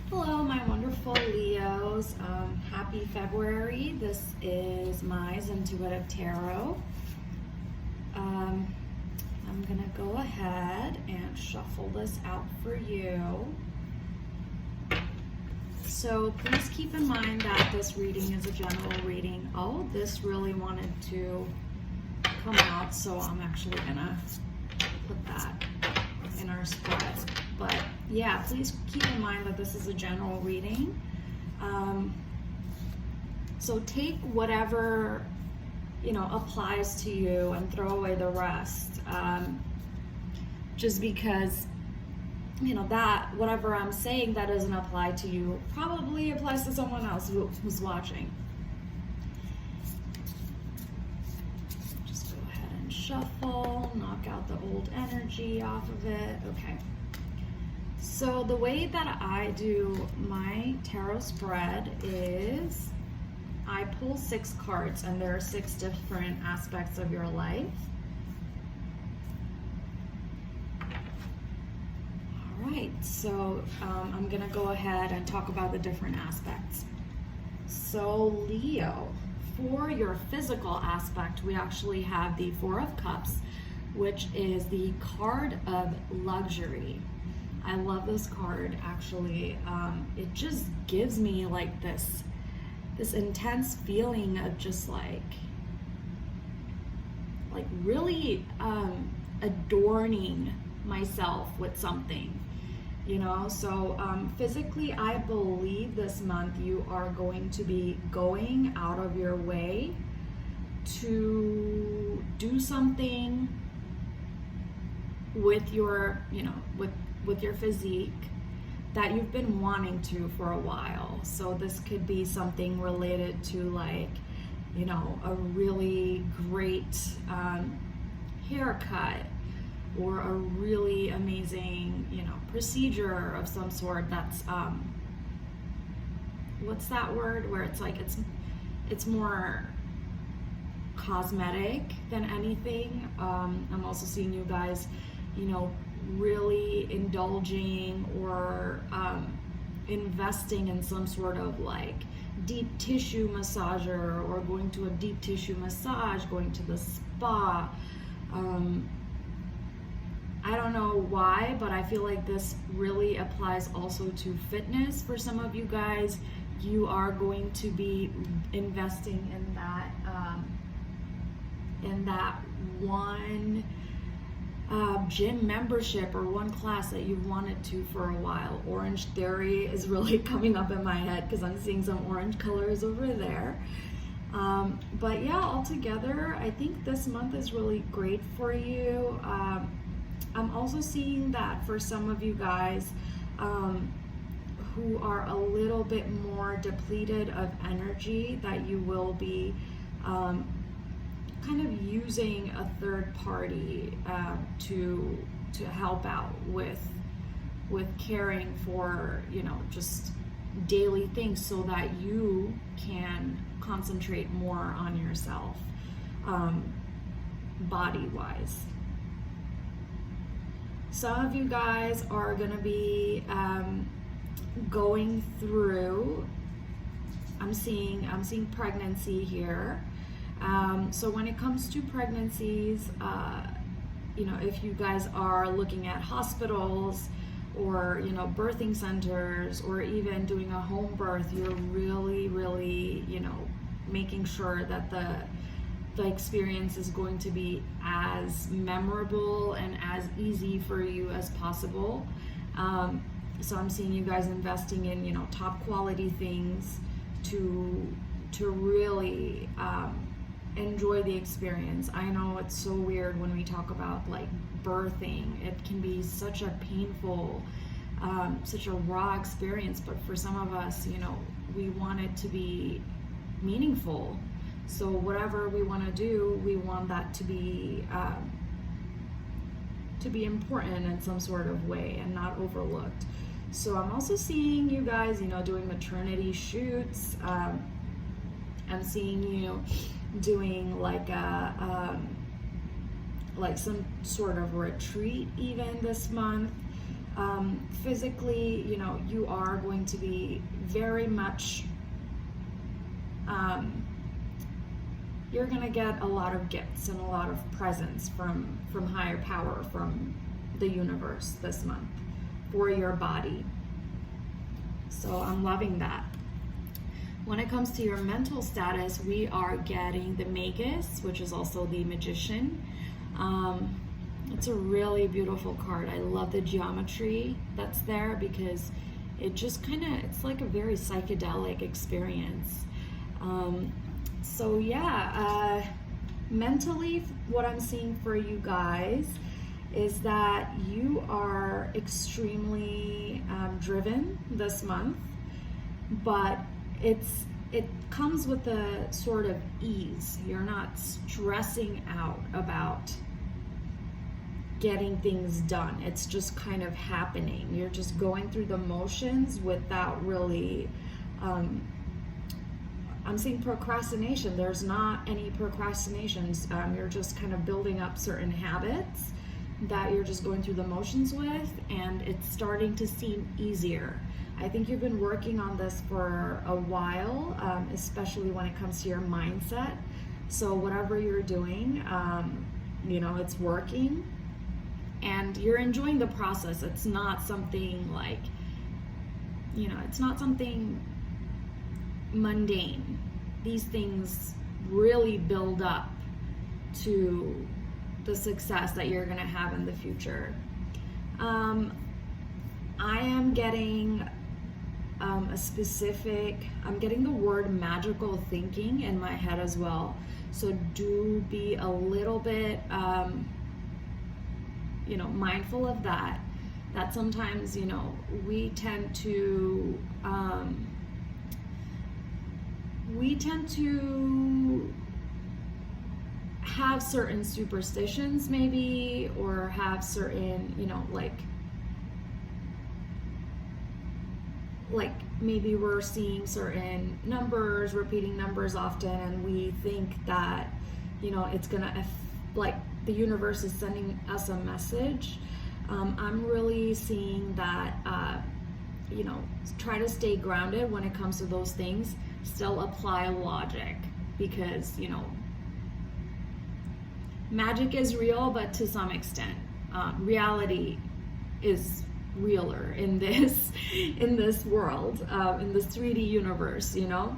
Hello, my wonderful Leos. Happy February. This is my Intuitive Tarot. I'm going to go ahead and shuffle this out for you. So please keep in mind that this reading is a general reading. Oh, this really wanted to come out, so I'm actually going to put that in our spread. But yeah, please keep in mind that this is a general reading. So take whatever, applies to you and throw away the rest. Just because, that whatever I'm saying that doesn't apply to you probably applies to someone else who's watching. Just go ahead and shuffle, knock out the old energy off of it. Okay. So the way that I do my tarot spread is I pull 6 cards, and there are 6 different aspects of your life. All right, so I'm gonna go ahead and talk about the different aspects. So Leo, for your physical aspect, we actually have the 4 of Cups, which is the card of luxury. I love this card, actually. It just gives me like this intense feeling of just like really adorning myself with something, So physically, I believe this month you are going to be going out of your way to do something with your, with your physique that you've been wanting to for a while. So this could be something related to a really great haircut, or a really amazing, procedure of some sort that's, what's that word? Where it's like, it's more cosmetic than anything. I'm also seeing you guys, really indulging or investing in some sort of deep tissue massager, or going to a deep tissue massage, going to the spa. I don't know why, but I feel like this really applies also to fitness. For some of you guys, you are going to be investing in that one gym membership or one class that you've wanted to for a while. Orange Theory is really coming up in my head because I'm seeing some orange colors over there. But yeah, altogether, I think this month is really great for you. I'm also seeing that for some of you guys who are a little bit more depleted of energy, that you will be kind of using a third party to help out with caring for just daily things, so that you can concentrate more on yourself body wise. Some of you guys are going to be going through, I'm seeing pregnancy here. So when it comes to pregnancies, if you guys are looking at hospitals or, birthing centers, or even doing a home birth, you're really, really, making sure that the experience is going to be as memorable and as easy for you as possible. So I'm seeing you guys investing in, top quality things to really enjoy the experience. I know it's so weird when we talk about birthing. It can be such a painful, such a raw experience, but for some of us, we want it to be meaningful. So whatever we want to do, we want that to be important in some sort of way and not overlooked. So I'm also seeing you guys, doing maternity shoots. I'm seeing you doing some sort of retreat even this month. physically, you know, you are going to be very much, you're going to get a lot of gifts and a lot of presents from higher power, from the universe this month for your body. So I'm loving that. When it comes to your mental status, we are getting the Magus, which is also the Magician. It's a really beautiful card. I love the geometry that's there because it just kind of, it's like a very psychedelic experience. So yeah, mentally, what I'm seeing for you guys is that you are extremely driven this month, but it comes with a sort of ease. You're not stressing out about getting things done. It's just kind of happening. You're just going through the motions without really, I'm seeing procrastination. There's not any procrastinations. You're just kind of building up certain habits that you're just going through the motions with, and it's starting to seem easier. I think you've been working on this for a while, especially when it comes to your mindset. So whatever you're doing, you know, it's working and you're enjoying the process. It's not something like, you know, it's not something mundane. These things really build up to the success that you're going to have in the future. I am getting I'm getting the word magical thinking in my head as well. So do be a little bit, you know, mindful of that. That sometimes, you know, we tend to have certain superstitions maybe, or have certain, you know, like maybe we're seeing certain numbers, repeating numbers often, and we think that, you know, it's gonna, like, the universe is sending us a message. I'm really seeing that, you know, try to stay grounded when it comes to those things. Still apply logic, because, you know, magic is real, but to some extent, reality is realer in this world, in this 3D universe, you know.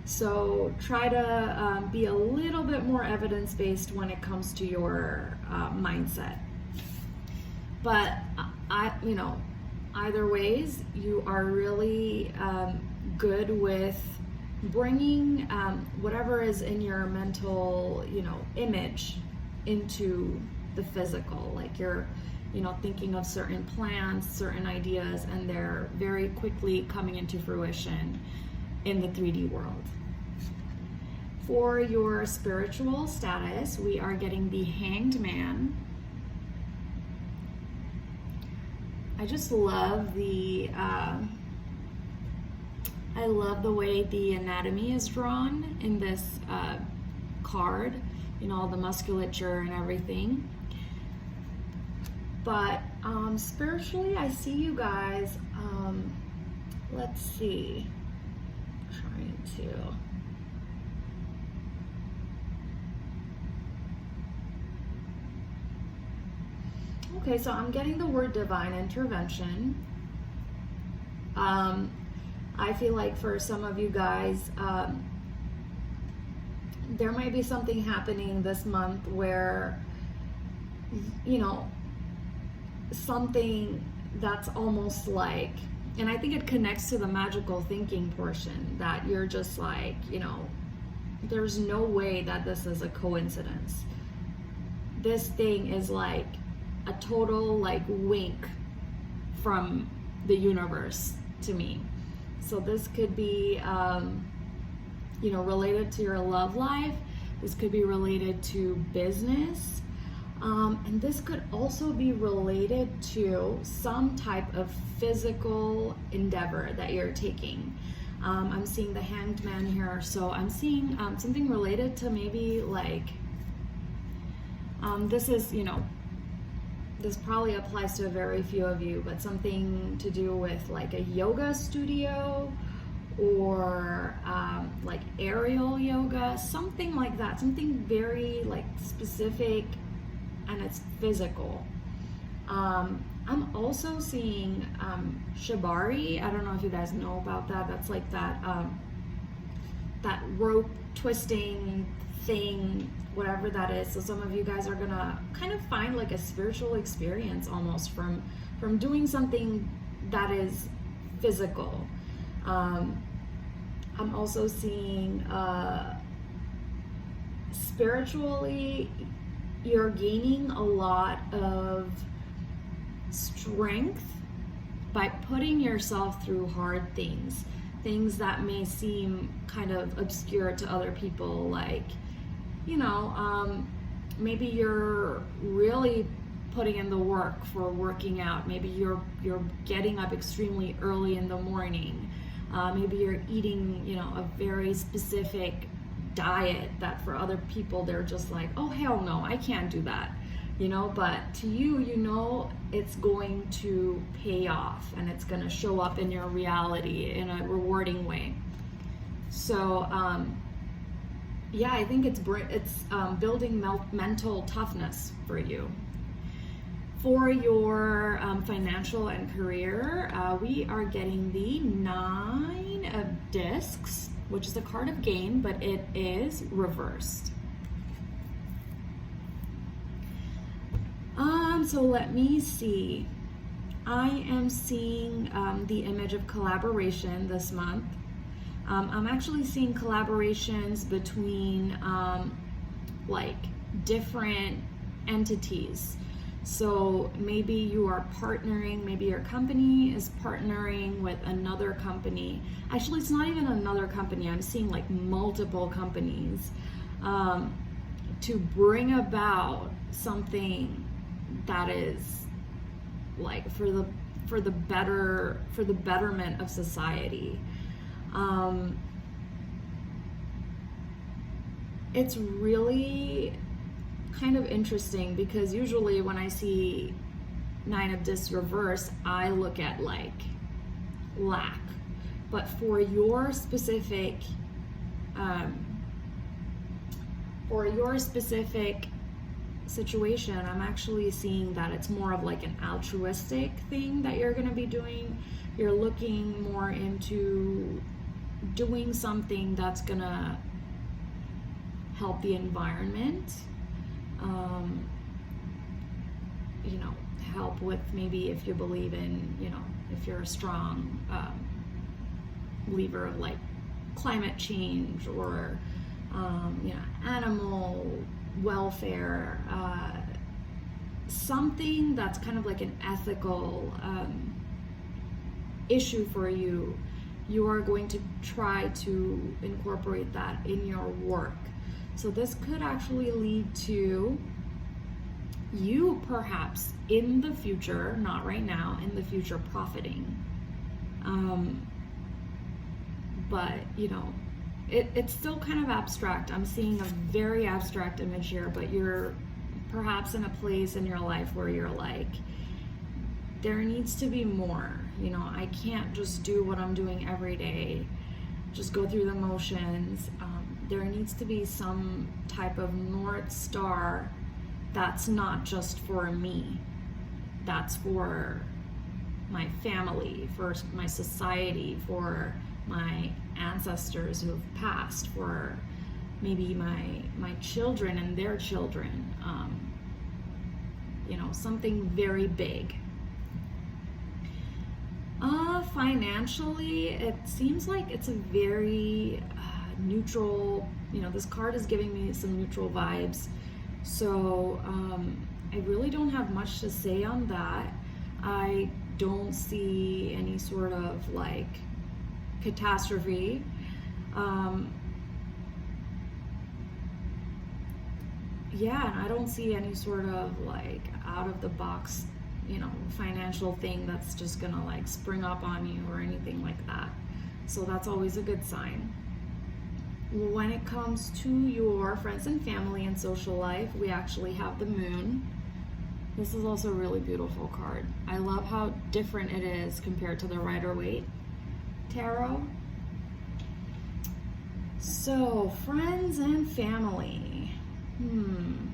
So try to be a little bit more evidence-based when it comes to your mindset. But you know, either ways, you are really good with bringing whatever is in your mental, you know, image into the physical. Like you're, you know, thinking of certain plans, certain ideas, and they're very quickly coming into fruition in the 3D world. For your spiritual status, we are getting the Hanged Man. I just love the I love the way the anatomy is drawn in this card, you know, all the musculature and everything. But spiritually, I see you guys, let's see, trying to, okay, so I'm getting the word divine intervention. I feel like for some of you guys, there might be something happening this month where, you know, something that's almost like, and I think it connects to the magical thinking portion, that you're just like, you know, there's no way that this is a coincidence. This thing is like a total like wink from the universe to me. So this could be, you know, related to your love life. This could be related to business. And this could also be related to some type of physical endeavor that you're taking. I'm seeing the Hanged Man here, so I'm seeing something related to maybe like, this is, you know, this probably applies to a very few of you, but something to do with like a yoga studio or like aerial yoga, something like that, something very like specific, and it's physical. I'm also seeing shibari. I don't know if you guys know about that. That's like that that rope twisting thing, whatever that is. So some of you guys are gonna kind of find like a spiritual experience almost from doing something that is physical. I'm also seeing spiritually, you're gaining a lot of strength by putting yourself through hard things that may seem kind of obscure to other people, like, you know, maybe you're really putting in the work for working out. Maybe you're getting up extremely early in the morning. Maybe you're eating, you know, a very specific diet that for other people they're just like, oh hell no, I can't do that, you know. But to you, you know, it's going to pay off and it's going to show up in your reality in a rewarding way. So yeah, I think it's building mental toughness for you. For your financial and career, we are getting the 9 of Discs, which is a card of gain, but it is reversed. So let me see. I am seeing the image of collaboration this month. I'm actually seeing collaborations between like different entities. So maybe you are partnering, maybe your company is partnering with another company. Actually, it's not even another company. I'm seeing like multiple companies to bring about something that is like for the betterment of society. It's really kind of interesting because usually when I see 9 of Discs reversed, I look at like lack. But for your specific situation, I'm actually seeing that it's more of like an altruistic thing that you're going to be doing. You're looking more into doing something that's going to help the environment. You know, help with maybe if you believe in, you know, if you're a strong believer of like climate change or, you know, animal welfare, something that's kind of like an ethical issue for you, you are going to try to incorporate that in your work. So this could actually lead to you perhaps in the future, not right now, in the future profiting. But, you know, it's still kind of abstract. I'm seeing a very abstract image here, but you're perhaps in a place in your life where you're like, there needs to be more. You know, I can't just do what I'm doing every day, just go through the motions. There needs to be some type of North Star that's not just for me, that's for my family, for my society, for my ancestors who have passed, for maybe my children and their children, you know, something very big. Financially, it seems like it's a very neutral, you know, this card is giving me some neutral vibes. So I really don't have much to say on that. I don't see any sort of like catastrophe. Yeah, and I don't see any sort of like out of the box, you know, financial thing that's just gonna like spring up on you or anything like that. So that's always a good sign. When it comes to your friends and family and social life, we actually have the moon. This is also a really beautiful card. I love how different it is compared to the Rider-Waite Tarot. So, friends and family. Need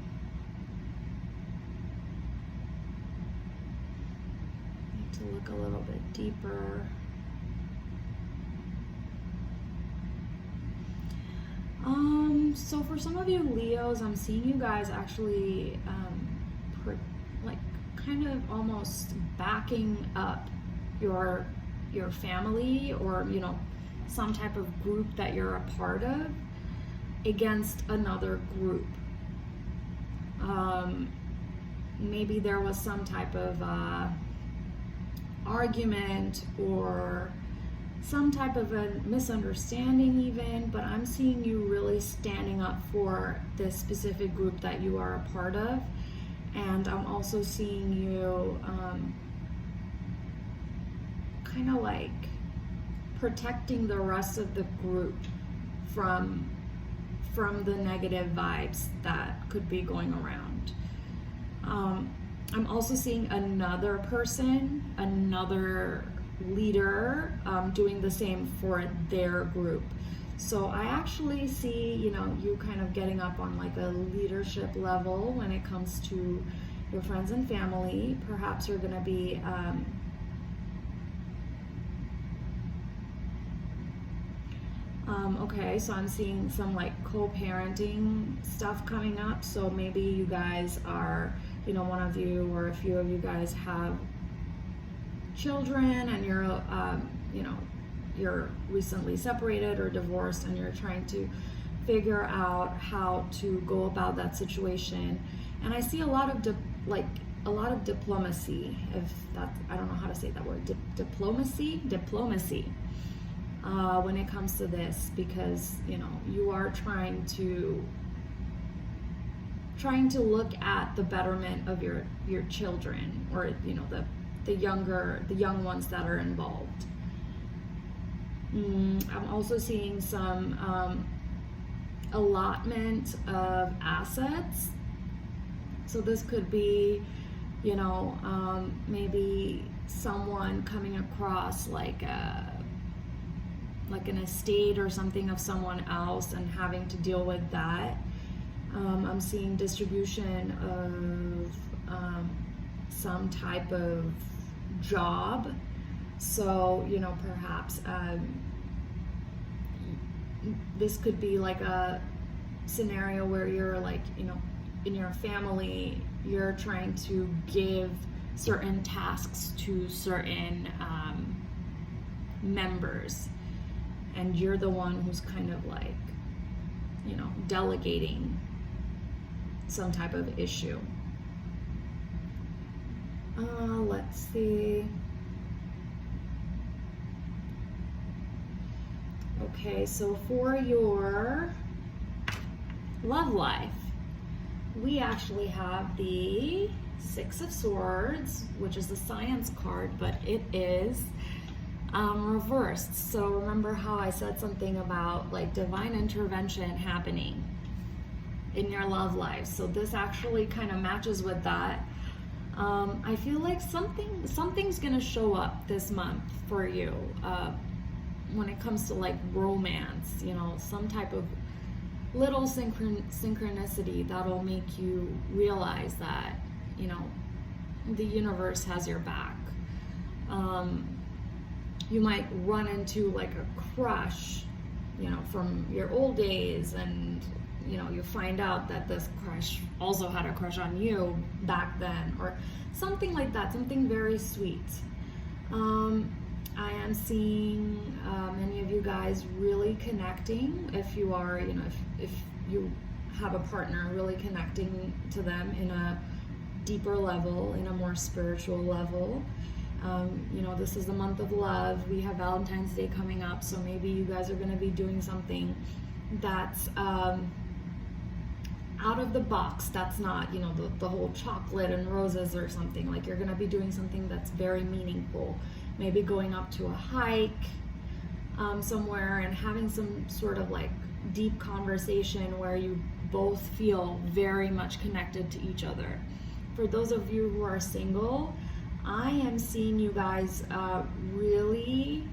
to look a little bit deeper. So for some of you Leos, I'm seeing you guys actually like kind of almost backing up your family, or you know, some type of group that you're a part of against another group. Maybe there was some type of argument or some type of a misunderstanding even, but I'm seeing you really standing up for this specific group that you are a part of. And I'm also seeing you kind of like protecting the rest of the group from the negative vibes that could be going around. I'm also seeing another person, another leader, doing the same for their group. So I actually see, you know, you kind of getting up on like a leadership level when it comes to your friends and family. Perhaps you're going to be okay, so I'm seeing some like co-parenting stuff coming up. So maybe you guys are, you know, one of you or a few of you guys have children, and you're you know, you're recently separated or divorced, and you're trying to figure out how to go about that situation. And I see a lot of diplomacy, if that, I don't know how to say that word, diplomacy when it comes to this, because you know, you are trying to look at the betterment of your children, or you know, the young ones that are involved. I'm also seeing some allotment of assets. So this could be, you know, maybe someone coming across like an estate or something of someone else and having to deal with that. I'm seeing distribution of some type of job. So, you know, perhaps this could be like a scenario where you're like, you know, in your family, you're trying to give certain tasks to certain members, and you're the one who's kind of like, you know, delegating some type of issue. Let's see. Okay, so for your love life, we actually have the Six of Swords, which is the Science card, but it is reversed. So remember how I said something about like divine intervention happening in your love life? So this actually kind of matches with that. I feel like something's gonna show up this month for you when it comes to like romance, you know, some type of little synchronicity that'll make you realize that, you know, the universe has your back. You might run into like a crush, you know, from your old days, and you know, you find out that this crush also had a crush on you back then, or something like that, something very sweet. I am seeing many of you guys really connecting. If you are, you know, if you have a partner, really connecting to them in a deeper level, in a more spiritual level. You know, this is the month of love. We have Valentine's Day coming up, so maybe you guys are going to be doing something that's out of the box. That's not, you know, the whole chocolate and roses or something. Like, you're going to be doing something that's very meaningful. Maybe going up to a hike somewhere and having some sort of like deep conversation where you both feel very much connected to each other. For those of you who are single, I am seeing you guys really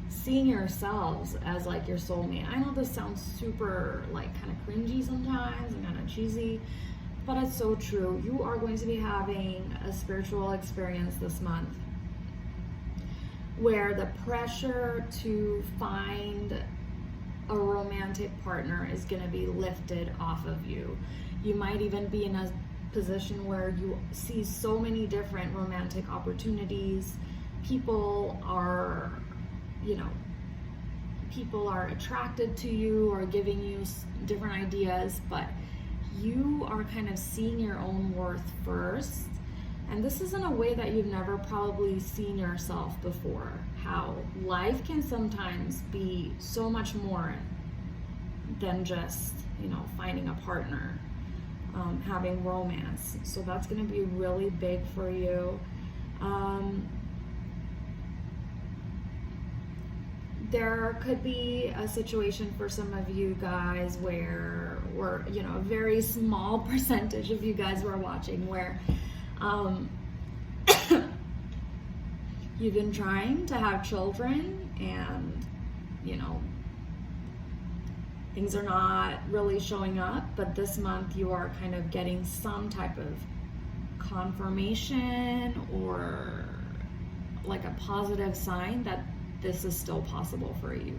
seeing yourselves as like your soulmate. I know this sounds super like kind of cringy sometimes and kind of cheesy, but it's so true. You are going to be having a spiritual experience this month where the pressure to find a romantic partner is going to be lifted off of you. You might even be in a position where you see so many different romantic opportunities. People are attracted to you or giving you different ideas, but you are kind of seeing your own worth first. And this is in a way that you've never probably seen yourself before. How life can sometimes be so much more than just, finding a partner, having romance. So that's going to be really big for you. There could be a situation for some of you guys where, or a very small percentage of you guys who are watching, where you've been trying to have children and things are not really showing up, but this month you are kind of getting some type of confirmation or like a positive sign that this is still possible for you.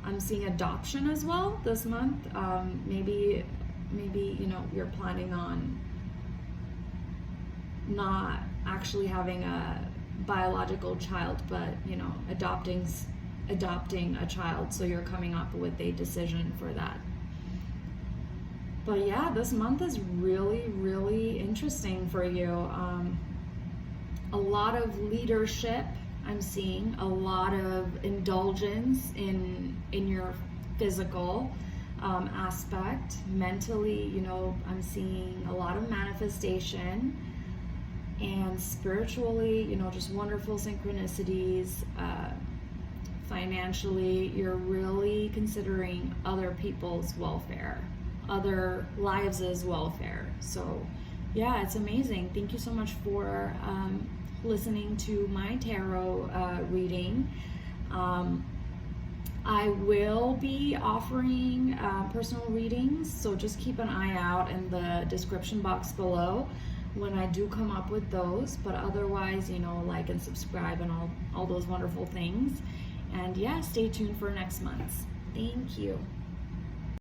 I'm seeing adoption as well this month. Maybe you're planning on not actually having a biological child, but adopting a child, so you're coming up with a decision for that. But yeah, this month is really, really interesting for you. A lot of leadership I'm seeing, a lot of indulgence in your physical aspect. Mentally, I'm seeing a lot of manifestation, and spiritually, just wonderful synchronicities. Financially, you're really considering other people's welfare, other lives' welfare. So yeah, it's amazing. Thank you so much for listening to my tarot reading. I will be offering personal readings, so just keep an eye out in the description box below when I do come up with those. But otherwise, like and subscribe and all those wonderful things. And yeah, stay tuned for next month. Thank you.